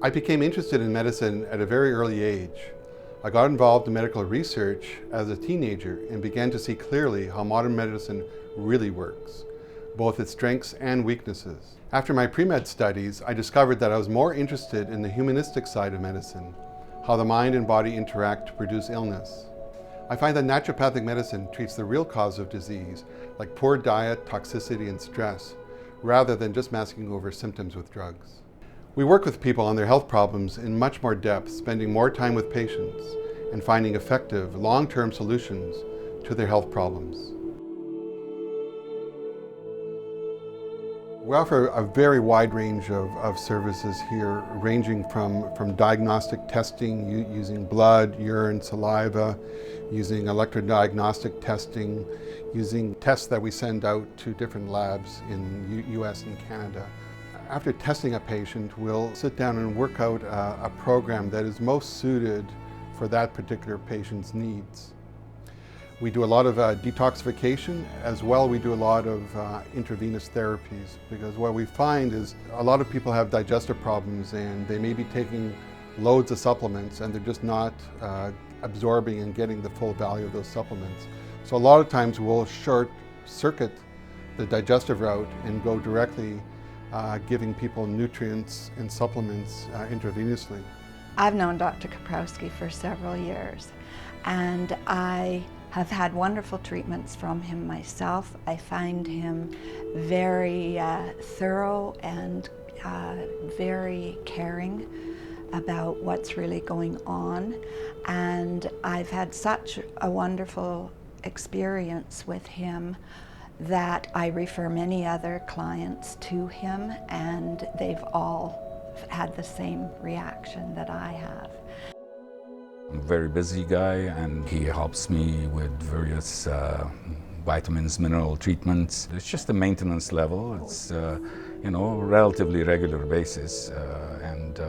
I became interested in medicine at a very early age. I got involved in medical research as a teenager and began to see clearly how modern medicine really works, both its strengths and weaknesses. After my pre-med studies, I discovered that I was more interested in the humanistic side of medicine, how the mind and body interact to produce illness. I find that naturopathic medicine treats the real cause of disease, like poor diet, toxicity, and stress, rather than just masking over symptoms with drugs. We work with people on their health problems in much more depth, spending more time with patients and finding effective, long-term solutions to their health problems. We offer a very wide range of services here, ranging from diagnostic testing using blood, urine, saliva, using electrodiagnostic testing, using tests that we send out to different labs in US and Canada. After testing a patient, we'll sit down and work out a program that is most suited for that particular patient's needs. We do a lot of detoxification, as well we do a lot of intravenous therapies, because what we find is a lot of people have digestive problems and they may be taking loads of supplements and they're just not absorbing and getting the full value of those supplements. So a lot of times we'll short circuit the digestive route and go directly giving people nutrients and supplements intravenously. I've known Dr. Kaprowski for several years, and I have had wonderful treatments from him myself. I find him very thorough and very caring about what's really going on, and I've had such a wonderful experience with him that I refer many other clients to him, and they've all had the same reaction that I have. I'm a very busy guy, and he helps me with various vitamins, mineral treatments. It's just a maintenance level. It's relatively regular basis, and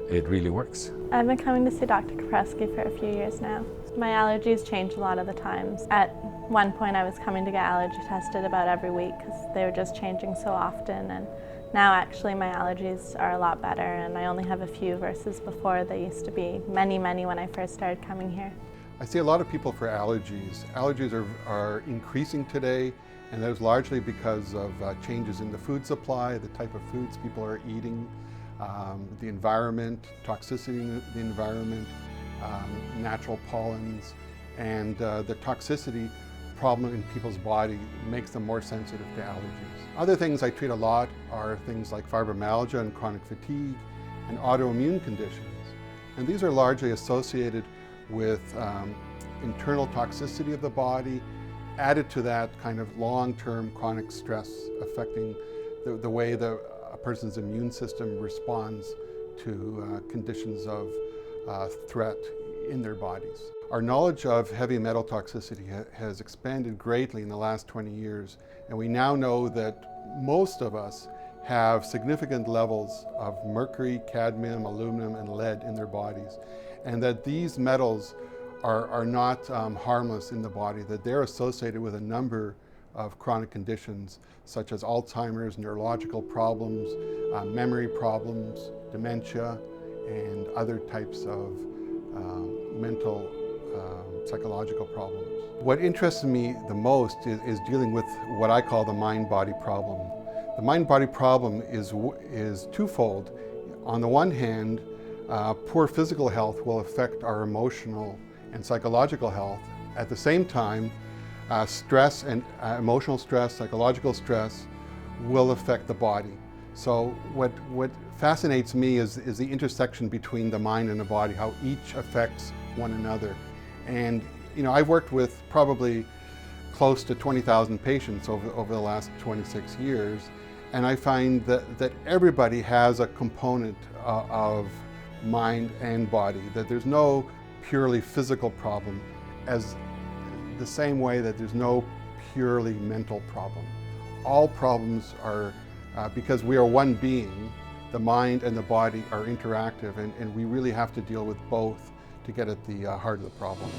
it really works. I've been coming to see Dr. Kaprowski for a few years now. My allergies change a lot of the times. At one point I was coming to get allergy tested about every week because they were just changing so often, and now actually my allergies are a lot better and I only have a few versus before they used to be many when I first started coming here. I see a lot of people for allergies. Allergies are increasing today, and that is largely because of changes in the food supply, the type of foods people are eating, the environment, toxicity in the environment, natural pollens, and the toxicity problem in people's body makes them more sensitive to allergies. Other things I treat a lot are things like fibromyalgia and chronic fatigue and autoimmune conditions. And these are largely associated with internal toxicity of the body, added to that kind of long-term chronic stress affecting the way a person's immune system responds to conditions of threat in their bodies. Our knowledge of heavy metal toxicity has expanded greatly in the last 20 years, and we now know that most of us have significant levels of mercury, cadmium, aluminum, and lead in their bodies, and that these metals are not harmless in the body, that they're associated with a number of chronic conditions such as Alzheimer's, neurological problems, memory problems, dementia, and other types of mental, psychological problems. What interests me the most is dealing with what I call the mind-body problem. The mind-body problem is twofold. On the one hand, poor physical health will affect our emotional and psychological health. At the same time, stress and emotional stress, psychological stress will affect the body. So what fascinates me is the intersection between the mind and the body, how each affects one another. And I've worked with probably close to 20,000 patients over the last 26 years, and I find that everybody has a component of mind and body, that there's no purely physical problem, as the same way that there's no purely mental problem. All problems are, because we are one being, the mind and the body are interactive, and we really have to deal with both to get at the heart of the problem.